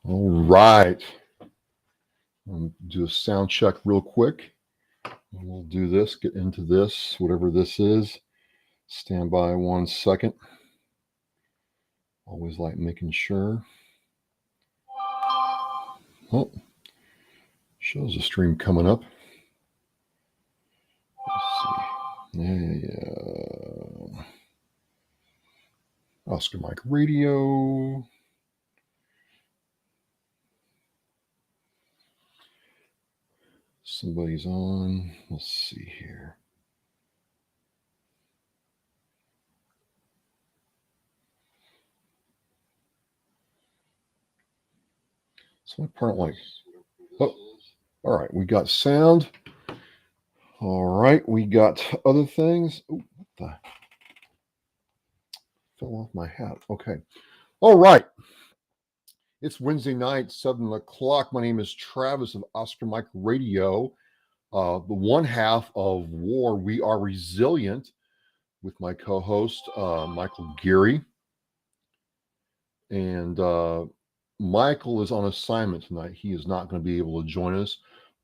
All right. I'll do a sound check real quick. We'll do this, get into this, whatever this is. Stand by 1 second. Always like making sure. Oh, shows the stream coming up. Let's see. Yeah. Oscar Mike Radio. Somebody's on. Let's see here. So my part like, oh, all right, we got sound. All right, we got other things. Oh, what the? Fell off my hat. Okay. All right. It's Wednesday night, 7 o'clock. My name is Travis of Oscar Mike Radio. The one half of W.A.R. We Are Resilient with my co-host, Michael Geary. And Michael is on assignment tonight. He is not going to be able to join us.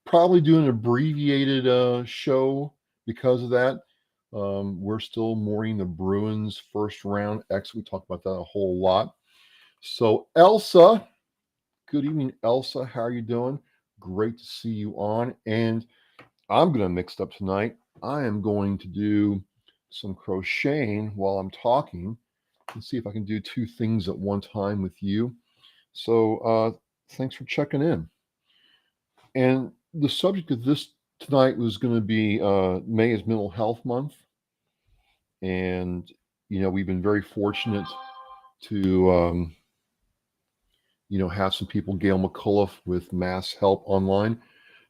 Probably doing an abbreviated show because of that. We're still mourning the Bruins first round exit. We talked about that a whole lot. So Elsa, good evening, Elsa. How are you doing? Great to see you on. And I'm going to mix it up tonight. I am going to do some crocheting while I'm talking and see if I can do two things at one time with you. So thanks for checking in. And the subject of this tonight was going to be May is Mental Health Month. And, you know, we've been very fortunate to, have some people, Gail McCullough with Mass Help Online.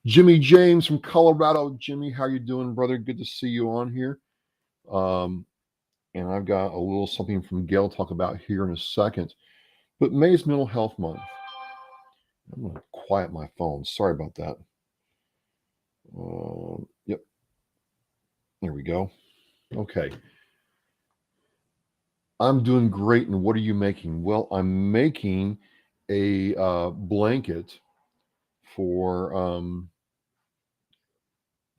Jimmy James from Colorado. Jimmy, how you doing, brother? Good to see you on here. And I've got a little something from Gail to talk about here in a second. But May is Mental Health Month. I'm going to quiet my phone. Sorry about that. Yep. There we go. Okay. I'm doing great. And what are you making? Well, I'm making a blanket for,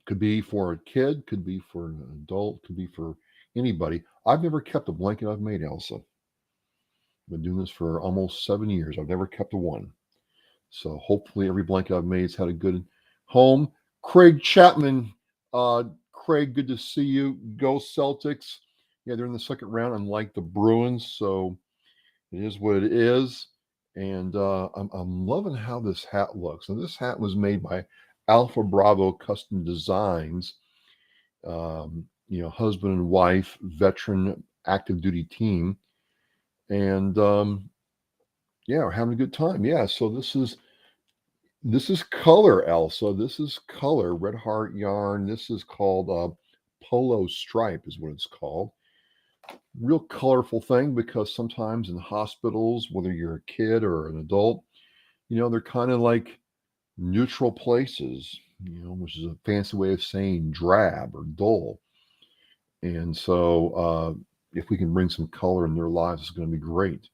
could be for a kid, could be for an adult, could be for anybody. I've never kept a blanket I've made, Elsa. I've been doing this for almost 7 years. I've never kept a one. So hopefully every blanket I've made has had a good home. Craig Chapman, Craig, good to see you. Go Celtics. Yeah, they're in the second round, unlike the Bruins. So it is what it is. And I'm loving how this hat looks. And this hat was made by Alpha Bravo Custom Designs. Husband and wife, veteran active duty team. And we're having a good time. Yeah, so this is color, Elsa. This is color, Red Heart yarn. This is called Polo Stripe is what it's called. Real colorful thing because sometimes in hospitals, whether you're a kid or an adult, they're kind of like neutral places, which is a fancy way of saying drab or dull. And so if we can bring some color in their lives, it's going to be great.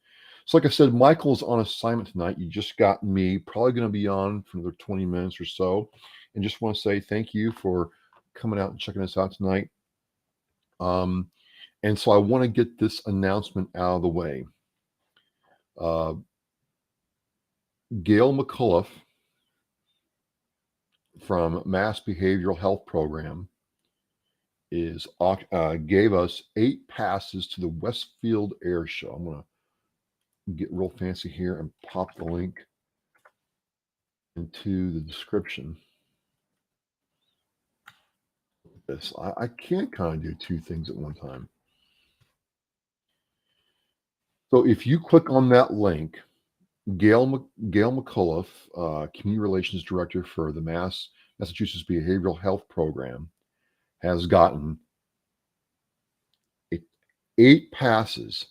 So like I said, Michael's on assignment tonight. You just got me, probably going to be on for another 20 minutes or so. And just want to say thank you for coming out and checking us out tonight. And so I want to get this announcement out of the way. Gail McCullough from Mass Behavioral Health Program gave us 8 passes to the Westfield Air Show. I'm going to get real fancy here and pop the link into the description. This I can't kind of do two things at one time. So if you click on that link, Gail McCullough, Community Relations Director for the Massachusetts Behavioral Health Program, has gotten 8 passes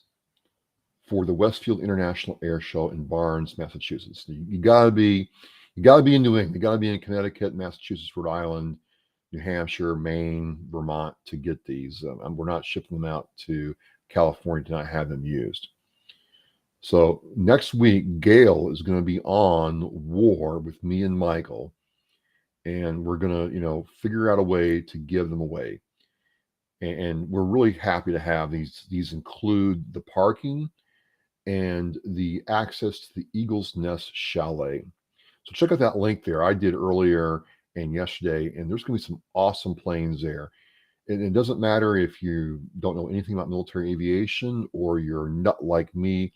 for the Westfield International Air Show in Barnes, Massachusetts. You gotta be in New England. You gotta be in Connecticut, Massachusetts, Rhode Island, New Hampshire, Maine, Vermont to get these. We're not shipping them out to California to not have them used. So next week, Gail is going to be on War with me and Michael, and we're going to, figure out a way to give them away. And we're really happy to have these. These include the parking and the access to the Eagle's Nest Chalet. So check out that link there. I did earlier and yesterday, and there's going to be some awesome planes there. And it doesn't matter if you don't know anything about military aviation or you're a nut like me.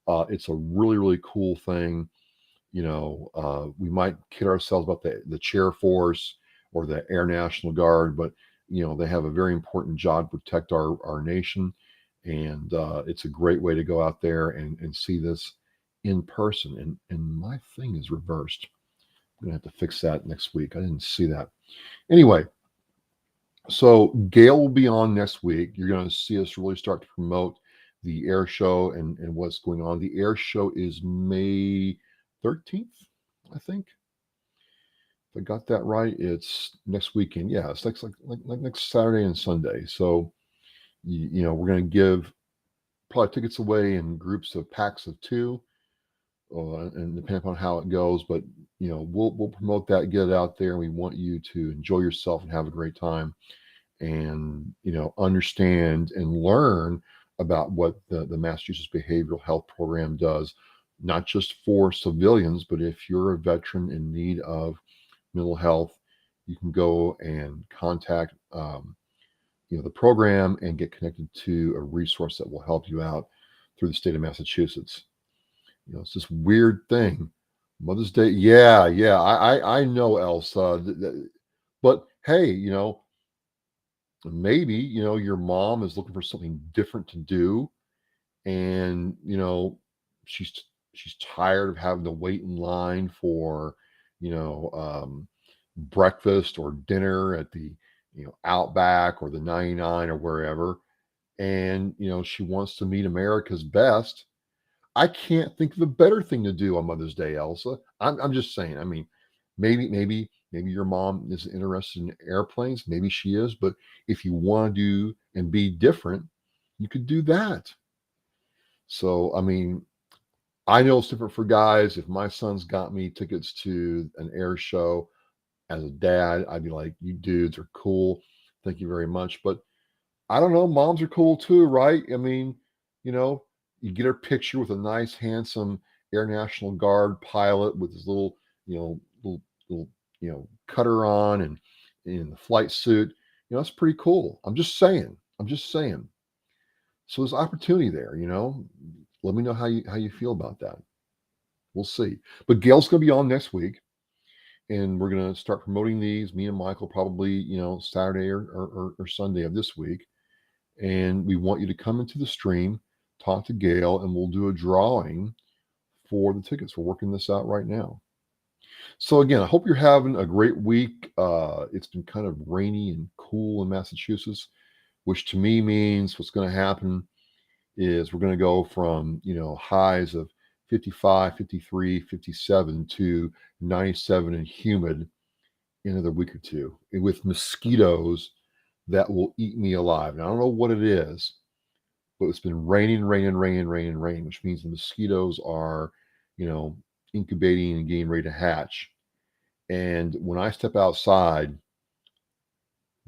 It's a really, really cool thing. We might kid ourselves about the Chair Force or the Air National Guard, but they have a very important job to protect our nation, and it's a great way to go out there and see this in person. And my thing is reversed. I'm gonna have to fix that next week. I didn't see that. Anyway, so Gail will be on next week. You're going to see us really start to promote the air show and what's going on. The air show is May 13th, I think. If I got that right, it's next weekend. Yeah, it's like next Saturday and Sunday. So we're going to give probably tickets away in groups of packs of two, and depending upon how it goes. But we'll promote that, get it out there, and we want you to enjoy yourself and have a great time, and understand and learn about what the Massachusetts Behavioral Health Program does, not just for civilians, but if you're a veteran in need of mental health, you can go and contact the program and get connected to a resource that will help you out through the state of Massachusetts. It's this weird thing. Mother's Day, yeah, yeah, I know, Elsa, but hey, maybe your mom is looking for something different to do, and she's she's tired of having to wait in line for you know um, breakfast or dinner at the Outback or the 99 or wherever, and she wants to meet America's best. I can't think of a better thing to do on Mother's Day, Elsa. I'm just saying. I mean, maybe your mom is interested in airplanes. Maybe she is. But if you want to do and be different, you could do that. So, I mean, I know it's different for guys. If my son's got me tickets to an air show as a dad, I'd be like, you dudes are cool. Thank you very much. But I don't know. Moms are cool too, right? I mean, you know, you get her picture with a nice, handsome Air National Guard pilot with his little, little, cutter on and in the flight suit. That's pretty cool. I'm just saying. I'm just saying. So there's opportunity there. Let me know how you feel about that. We'll see. But Gail's going to be on next week, and we're going to start promoting these. Me and Michael probably, Saturday or Sunday of this week, and we want you to come into the stream, talk to Gail, and we'll do a drawing for the tickets. We're working this out right now. So again, I hope you're having a great week. It's been kind of rainy and cool in Massachusetts, which to me means what's going to happen is we're going to go from highs of 55, 53, 57 to 97 and humid in another week or two, and with mosquitoes that will eat me alive. Now, I don't know what it is, but it's been raining, raining, raining, raining, raining, which means the mosquitoes are, you know, incubating and getting ready to hatch. And when I step outside,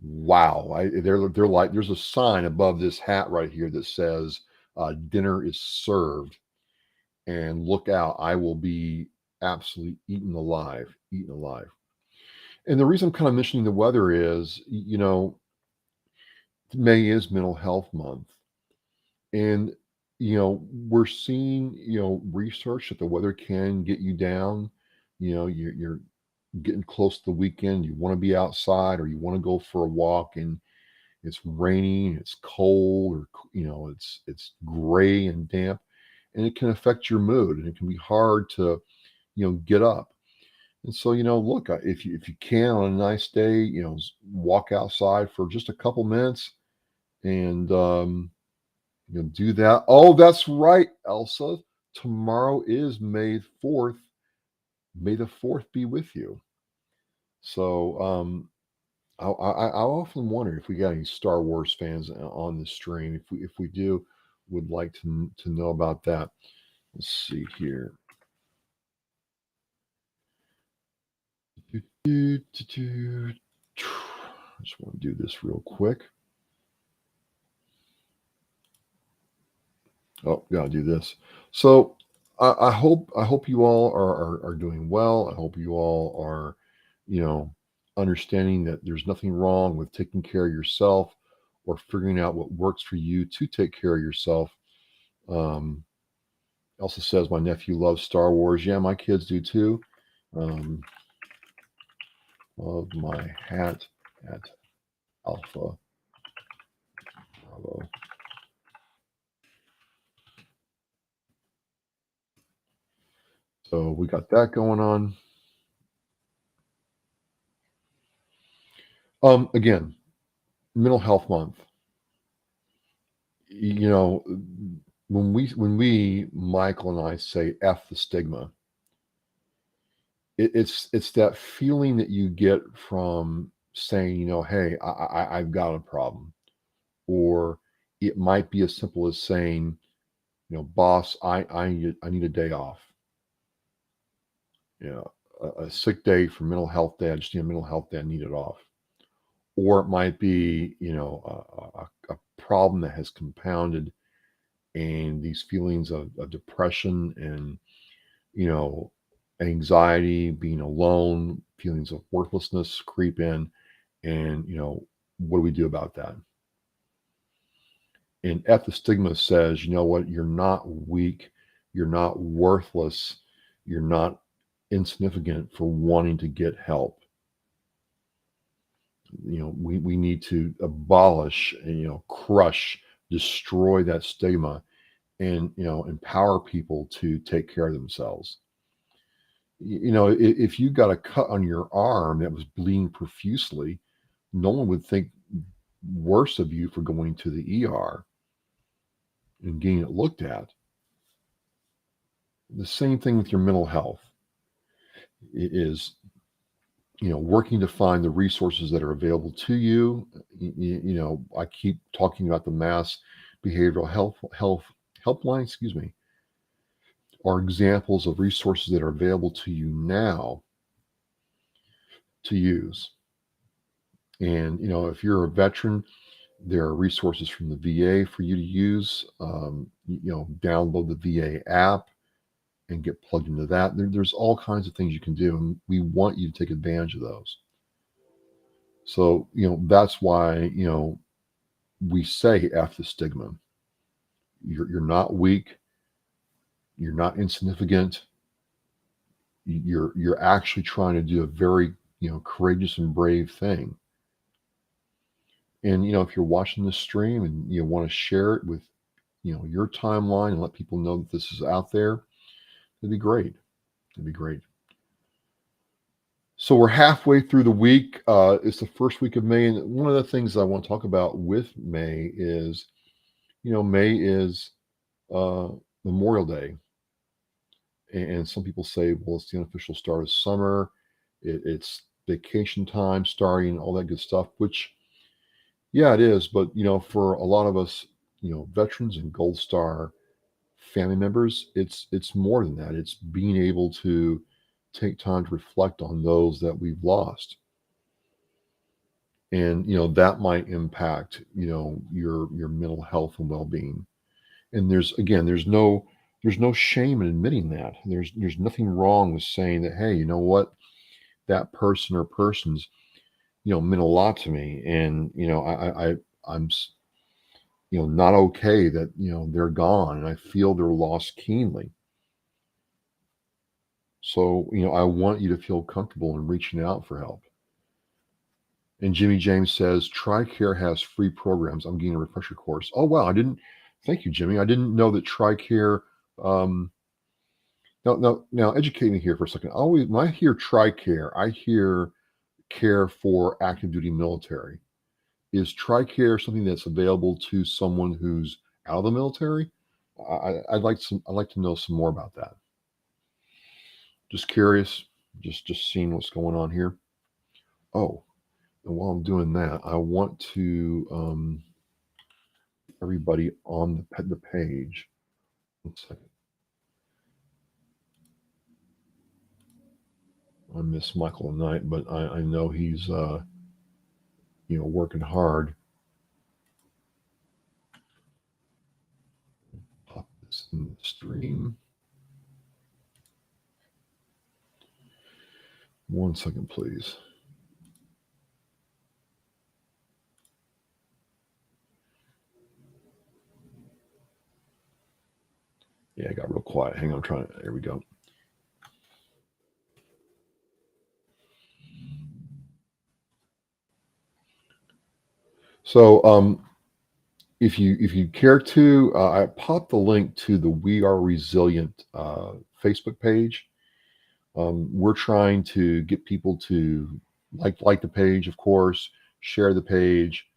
wow, they're like there's a sign above this hat right here that says dinner is served, and look out, I will be absolutely eaten alive, eaten alive. And the reason I'm kind of mentioning the weather is, May is Mental Health Month, and we're seeing research that the weather can get you down. You're getting close to the weekend. You want to be outside, or you want to go for a walk, and it's raining, it's cold, or it's gray and damp, and it can affect your mood, and it can be hard to get up. And so, look, if you can on a nice day, walk outside for just a couple minutes and do that. Oh, that's right, Elsa. Tomorrow is May 4th. May the 4th be with you. So, I often wonder if we got any Star Wars fans on the stream. If we do, would like to know about that. Let's see here. I just want to do this real quick. Oh, gotta do this. So I hope you all are doing well. I hope you all are, you know, understanding that there's nothing wrong with taking care of yourself or figuring out what works for you to take care of yourself. Um, also says my nephew loves Star Wars. Yeah, my kids do too. Um, love my hat at Alpha Bravo. So we got that going on. Again, Mental Health Month. You know, when we Michael and I say "F the stigma," it's that feeling that you get from saying, "Hey, I've got a problem," or it might be as simple as saying, "Boss, I need a day off." You know, a sick day for mental health day. I just need a mental health day. I need it off. Or it might be, a problem that has compounded and these feelings of depression and, you know, anxiety, being alone, feelings of worthlessness creep in. And, what do we do about that? And F the stigma says, you know what, you're not weak, you're not worthless, you're not insignificant for wanting to get help. We need to abolish and, crush, destroy that stigma and, empower people to take care of themselves. If you got a cut on your arm that was bleeding profusely, no one would think worse of you for going to the ER and getting it looked at. The same thing with your mental health. It is, working to find the resources that are available to you. I keep talking about the mass behavioral health helpline, excuse me, are examples of resources that are available to you now to use. And, if you're a veteran, there are resources from the VA for you to use. Download the VA app and get plugged into that. There's all kinds of things you can do, and we want you to take advantage of those. So, that's why, we say F the stigma. You're not weak. You're not insignificant. You're actually trying to do a very, courageous and brave thing. And, if you're watching this stream and you want to share it with, your timeline and let people know that this is out there, it'd be great. It'd be great. So we're halfway through the week. It's the first week of May, and one of the things I want to talk about with May is, May is uh, Memorial Day, and some people say, well, it's the unofficial start of summer. It's vacation time, starting all that good stuff. Which, yeah, it is. But for a lot of us, veterans and Gold Star family members, it's more than that. It's being able to take time to reflect on those that we've lost, and that might impact your mental health and well-being. And there's no shame in admitting that. There's nothing wrong with saying that, hey, you know what, that person or persons meant a lot to me, and I'm not okay that they're gone, and I feel their loss keenly. So, I want you to feel comfortable in reaching out for help. And Jimmy James says, TRICARE has free programs. I'm getting a refresher course. Oh, wow. Thank you, Jimmy. I didn't know that TRICARE. Um, now, educate me here for a second. When I hear TRICARE, I hear care for active duty military. Is TRICARE something that's available to someone who's out of the military? I'd like to know some more about that. Just curious, just seeing what's going on here. Oh, and while I'm doing that, I want to everybody on the page. One second. I miss Michael tonight, but I know he's working hard. Pop this in the stream. 1 second, please. Yeah, I got real quiet. Hang on, there we go. So, if you care to, I popped the link to the We Are Resilient Facebook page. We're trying to get people to like the page, of course, share the page,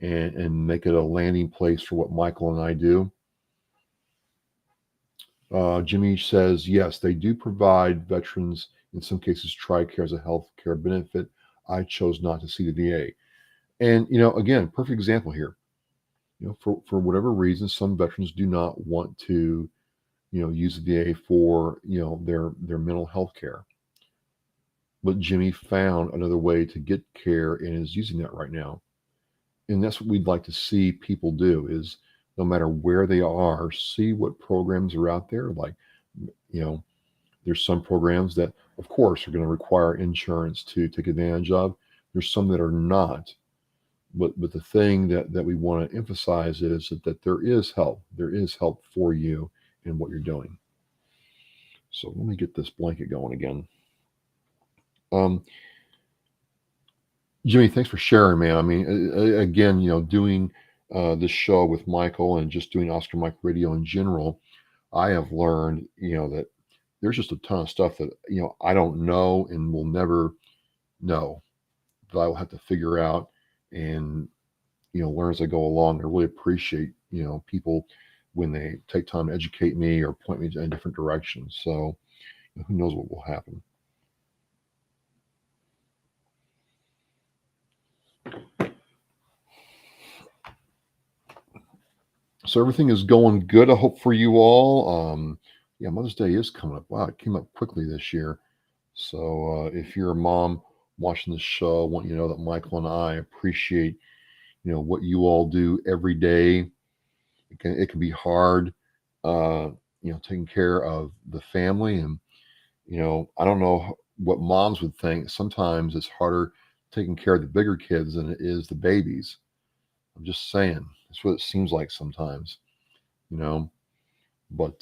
and make it a landing place for what Michael and I do. Jimmy says, yes, they do provide veterans, in some cases, TRICARE as a health care benefit. I chose not to see the VA. And, again, perfect example here. For whatever reason, some veterans do not want to, use the VA for, their mental health care. But Jimmy found another way to get care and is using that right now. And that's what we'd like to see people do is no matter where they are, see what programs are out there. Like, you know, there's some programs that, of course, are going to require insurance to take advantage of. There's some that are not. But the thing that we want to emphasize is that there is help. There is help for you in what you're doing. So let me get this blanket going again. Jimmy, thanks for sharing, man. I mean, again, doing this show with Michael and just doing Oscar Mike Radio in general, I have learned, that there's just a ton of stuff that, I don't know and will never know that I will have to figure out and, learn as I go along. I really appreciate, people when they take time to educate me or point me in different directions. So who knows what will happen. So everything is going good. I hope for you all. Yeah, Mother's Day is coming up. Wow, it came up quickly this year. So if you're a mom watching this show, I want you to know that Michael and I appreciate, what you all do every day. It can be hard, taking care of the family, and I don't know what moms would think. Sometimes it's harder taking care of the bigger kids than it is the babies. I'm just saying. That's what it seems like sometimes, you know. But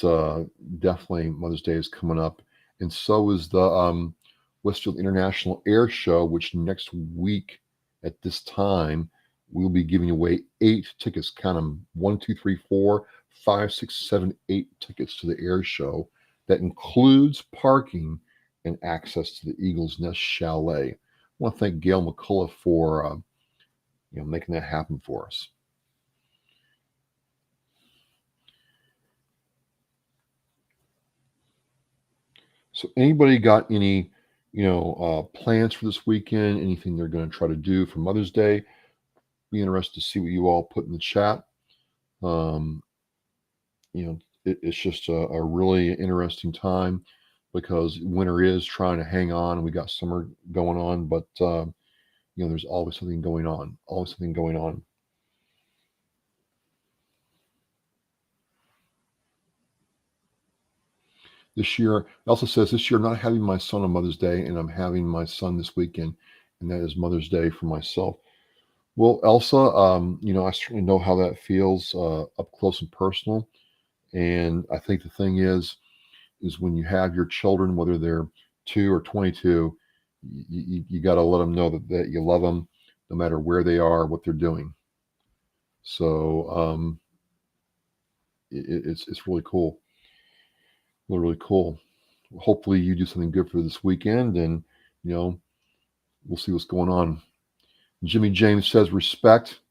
definitely Mother's Day is coming up, and so is the Westfield International Air Show, which next week at this time we'll be giving away 8 tickets. Count them: 1, 2, 3, 4, 5, 6, 7, 8 tickets to the air show. That includes parking and access to the Eagles Nest Chalet. I want to thank Gail McCullough for making that happen for us. So anybody got any, plans for this weekend? Anything they're going to try to do for Mother's Day? Be interested to see what you all put in the chat. Um, it's just a really interesting time because winter is trying to hang on. We got summer going on, but there's always something going on. Always something going on. This year, it also says this year I'm not having my son on Mother's Day, and I'm having my son this weekend, and that is Mother's Day for myself. Well, Elsa, I certainly know how that feels up close and personal. And I think the thing is when you have your children, whether they're 2 or 22, you got to let them know that you love them, no matter where they are, what they're doing. So it's really cool, really, really cool. Hopefully, you do something good for this weekend, and we'll see what's going on. Jimmy James says respect.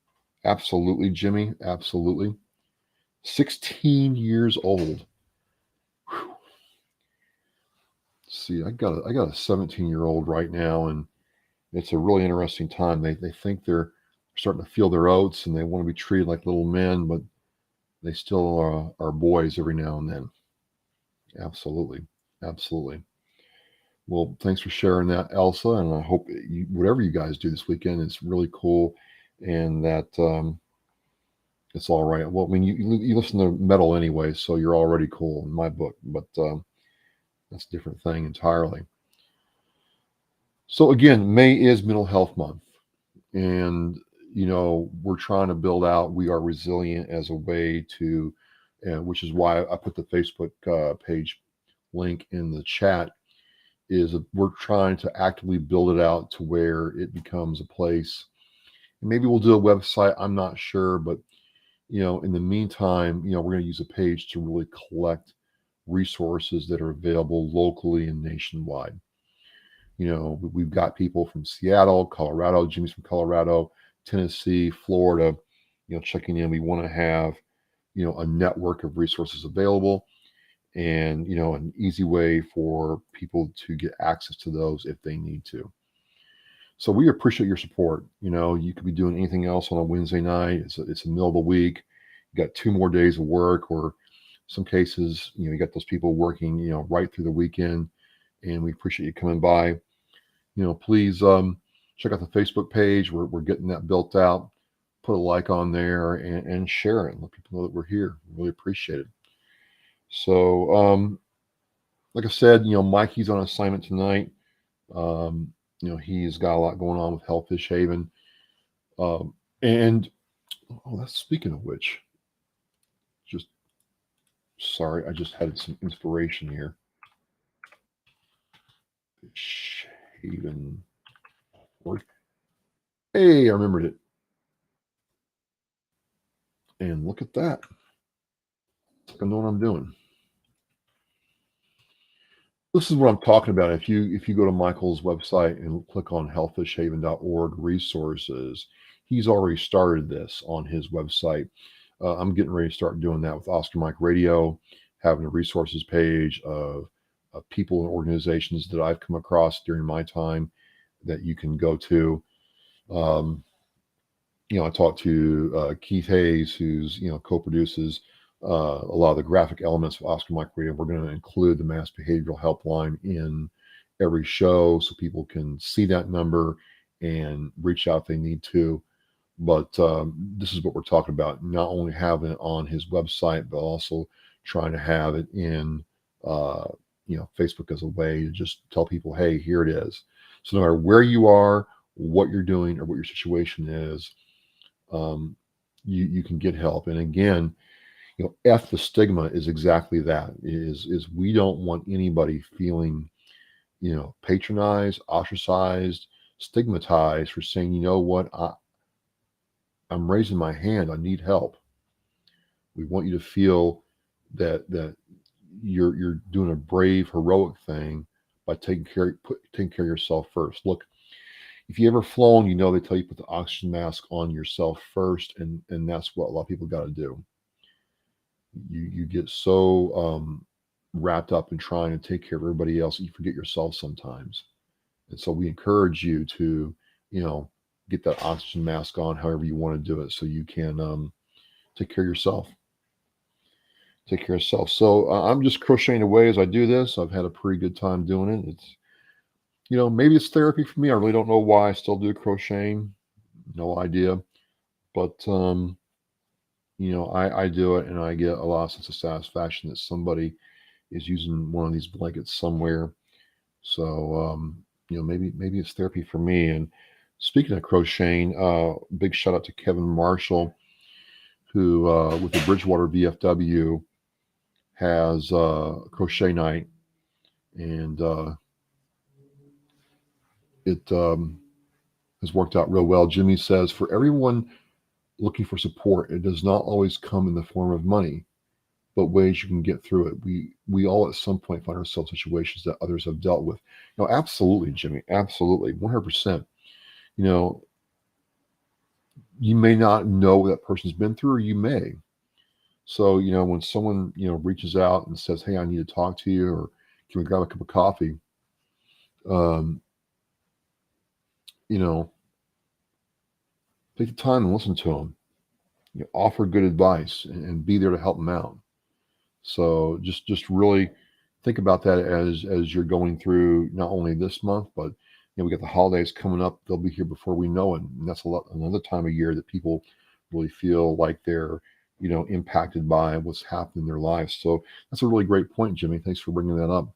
Absolutely, Jimmy. Absolutely. 16 years old. Whew. See, I got a 17-year-old right now, and it's a really interesting time. They think they're starting to feel their oats, and they want to be treated like little men, but they still are boys every now and then. Absolutely, absolutely. Well, thanks for sharing that, Elsa, and I hope whatever you guys do this weekend is really cool, and that it's all right. Well, I mean, you listen to metal anyway, so you're already cool in my book, but that's a different thing entirely. So again, May is Mental Health Month, and we're trying to build out We Are Resilient as a way to, which is why I put the Facebook page link in the chat. Is we're trying to actively build it out to where it becomes a place. And maybe we'll do a website. I'm not sure, but in the meantime, we're going to use a page to really collect resources that are available locally and nationwide. We've got people from Seattle, Colorado, Jimmy's from Colorado, Tennessee, Florida, checking in. We want to have, a network of resources available and, an easy way for people to get access to those if they need to. So we appreciate your support. You could be doing anything else on a Wednesday night. It's the middle of the week. You got 2 more days of work, or some cases, you got those people working, right through the weekend. And we appreciate you coming by. Please check out the Facebook page. We're getting that built out. Put a like on there and share it. And let people know that we're here. Really appreciate it. So, like I said, Mikey's on assignment tonight. He's got a lot going on with Hellfish Haven. And that's speaking of which, just sorry, I just had some inspiration here. Fish Haven. Hey, I remembered it. And look at that. I know what I'm doing. This is what I'm talking about. If you go to Michael's website and click on hellfishhaven.org resources, he's already started this on his website. I'm getting ready to start doing that with Oscar Mike Radio, having a resources page of people and organizations that I've come across during my time that you can go to. I talked to Keith Hayes, who's co-produces a lot of the graphic elements of Oscar Mike Radio. We're going to include the Mass Behavioral Helpline in every show so people can see that number and reach out if they need to. But this is what we're talking about: not only having it on his website, but also trying to have it in Facebook as a way to just tell people, hey, here it is. So no matter where you are, what you're doing, or what your situation is, you can get help. And again, F the stigma is exactly that. Is we don't want anybody feeling, patronized, ostracized, stigmatized for saying, what, I'm raising my hand, I need help. We want you to feel that you're doing a brave, heroic thing by taking care of yourself first. Look, if you ever flown, they tell you put the oxygen mask on yourself first, and that's what a lot of people got to do. You get so wrapped up in trying to take care of everybody else, you forget yourself sometimes. And so we encourage you to, get that oxygen mask on, however you want to do it, so you can take care of yourself. Take care of yourself. So I'm just crocheting away as I do this. I've had a pretty good time doing it. It's, maybe it's therapy for me. I really don't know why I still do crocheting. No idea. But, I do it and I get a lot of sense of satisfaction that somebody is using one of these blankets somewhere. So, maybe it's therapy for me. And speaking of crocheting, big shout out to Kevin Marshall, who, with the Bridgewater VFW, has crochet night. And it has worked out real well. Jimmy says, for everyone looking for support, it does not always come in the form of money, but ways you can get through it. We all at some point find ourselves in situations that others have dealt with. Absolutely, Jimmy, absolutely, 100%. You may not know what that person's been through, or you may. So, when someone, reaches out and says, hey, I need to talk to you, or can we grab a cup of coffee? Um, take the time and listen to them. Offer good advice and be there to help them out. So just really think about that as you're going through not only this month, but we got the holidays coming up. They'll be here before we know it, and that's a lot another time of year that people really feel like they're impacted by what's happened in their lives. So that's a really great point, Jimmy. Thanks for bringing that up.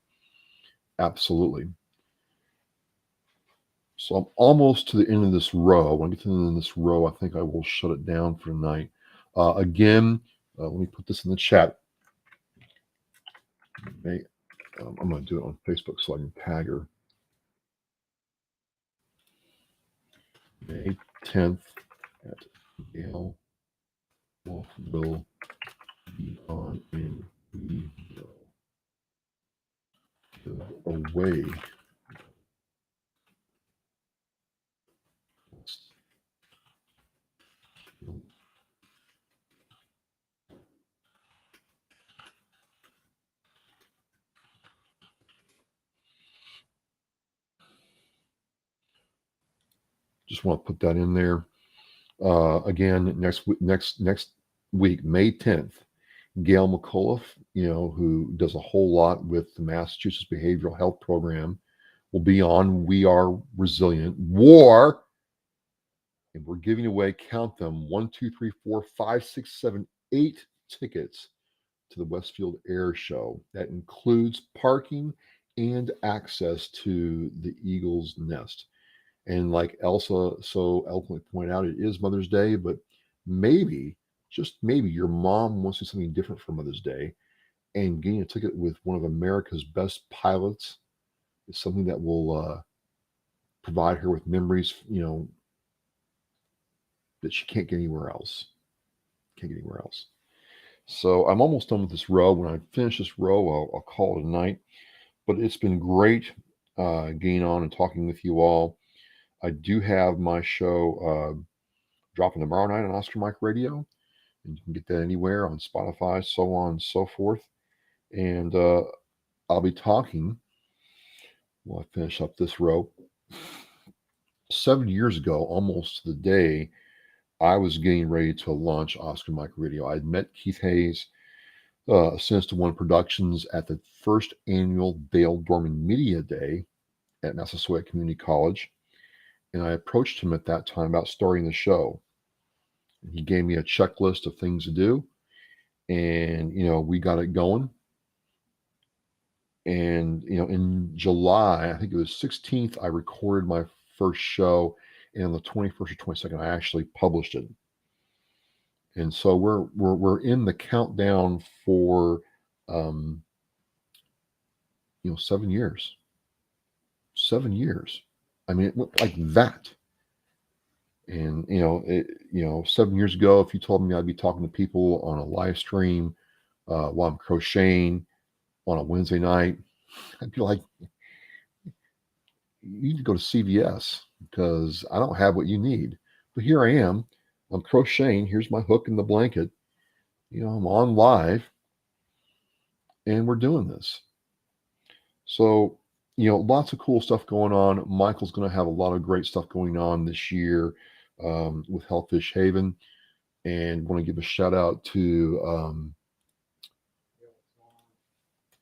Absolutely. So I'm almost to the end of this row. When I get to the end of this row, I think I will shut it down for tonight. Again, let me put this in the chat. Okay. I'm going to do it on Facebook so I can tag her. May 10th at Yale will be on in the away. Just want to put that in there. Again, next week, May 10th, Gail McAuliffe, who does a whole lot with the Massachusetts Behavioral Health Program, will be on We Are Resilient W.A.R. And we're giving away, count them, 1, 2, 3, 4, 5, 6, 7, 8 tickets to the Westfield Air Show. That includes parking and access to the Eagle's Nest. And like Elsa so eloquently pointed out, it is Mother's Day, but maybe, just maybe, your mom wants to do something different for Mother's Day, and getting a ticket with one of America's best pilots is something that will provide her with memories, that she can't get anywhere else. Can't get anywhere else. So I'm almost done with this row. When I finish this row, I'll call it a night. But it's been great getting on and talking with you all. I do have my show dropping tomorrow night on Oscar Mike Radio, and you can get that anywhere on Spotify, so on and so forth. And I'll be talking while I finish up this row. 7 years ago, almost to the day, I was getting ready to launch Oscar Mike Radio. I had met Keith Hayes, Sinister One Productions, at the first annual Dale Dorman Media Day at Massasoit Community College. And I approached him at that time about starting the show. And he gave me a checklist of things to do. And, we got it going. And, in July, I think it was 16th, I recorded my first show. And on the 21st or 22nd, I actually published it. And so we're in the countdown for 7 years. 7 years. I mean, it went like that. And 7 years ago, if you told me I'd be talking to people on a live stream while I'm crocheting on a Wednesday night, I'd be like, you need to go to CVS because I don't have what you need. But here I am. I'm crocheting. Here's my hook and the blanket. I'm on live, and we're doing this. So, lots of cool stuff going on. Michael's going to have a lot of great stuff going on this year with Hellfish Haven. And want to give a shout out to,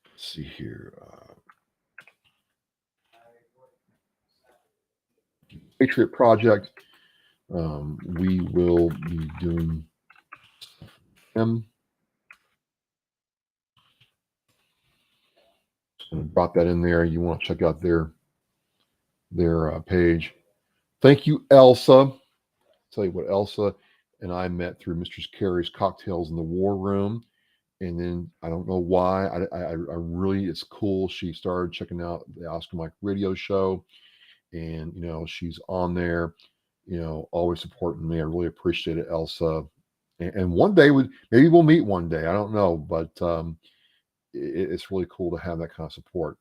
let's see here, Patriot Project. We will be doing them. Just going to drop that in there. You want to check out their page. Thank you, Elsa. I'll tell you what, Elsa and I met through Mistress Carrie's Cocktails in the War Room. And then I don't know why. I really, it's cool. She started checking out the Oscar Mike Radio Show, and she's on there, always supporting me. I really appreciate it, Elsa. And one day maybe we'll meet one day. I don't know, but it's really cool to have that kind of support.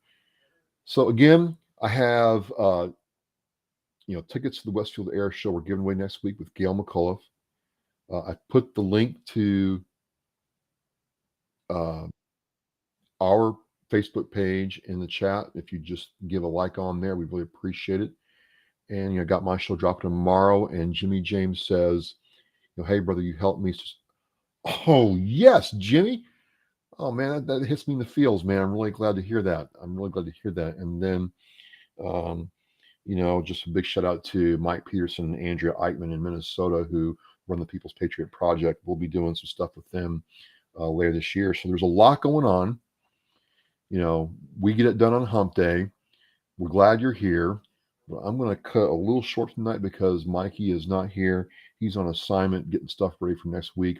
So again, I have tickets to the Westfield Air Show we're giving away next week with Gail McAuliffe. I put the link to our Facebook page in the chat. If you just give a like on there, we really appreciate it. And got my show dropping tomorrow. And Jimmy James says, hey brother, you helped me. Oh yes, Jimmy. Oh man, that hits me in the feels, man. I'm really glad to hear that. I'm really glad to hear that. And then, um, just a big shout out to Mike Peterson and Andrea Eichman in Minnesota who run the People's Patriot Project. We'll be doing some stuff with them later this year. So there's a lot going on. We get it done on Hump Day. We're glad you're here. But I'm going to cut a little short tonight because Mikey is not here. He's on assignment getting stuff ready for next week.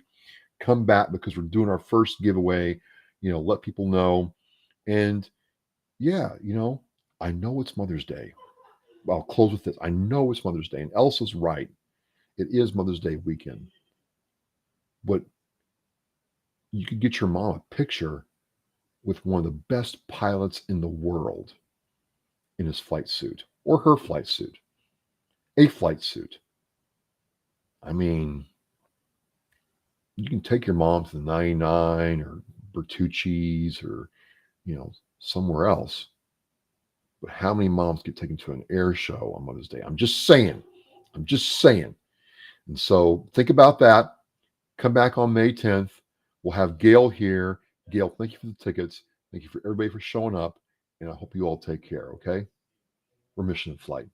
Come back because we're doing our first giveaway. Let people know. And yeah, I know it's Mother's Day. I'll close with this. I know it's Mother's Day, and Elsa's right. It is Mother's Day weekend. But you could get your mom a picture with one of the best pilots in the world in his flight suit or her flight suit, a flight suit. I mean, you can take your mom to the 99 or Bertucci's or, somewhere else. But how many moms get taken to an air show on Mother's Day? I'm just saying. I'm just saying. And so think about that. Come back on May 10th. We'll have Gail here. Gail, thank you for the tickets. Thank you for everybody for showing up. And I hope you all take care, okay? We're mission in flight.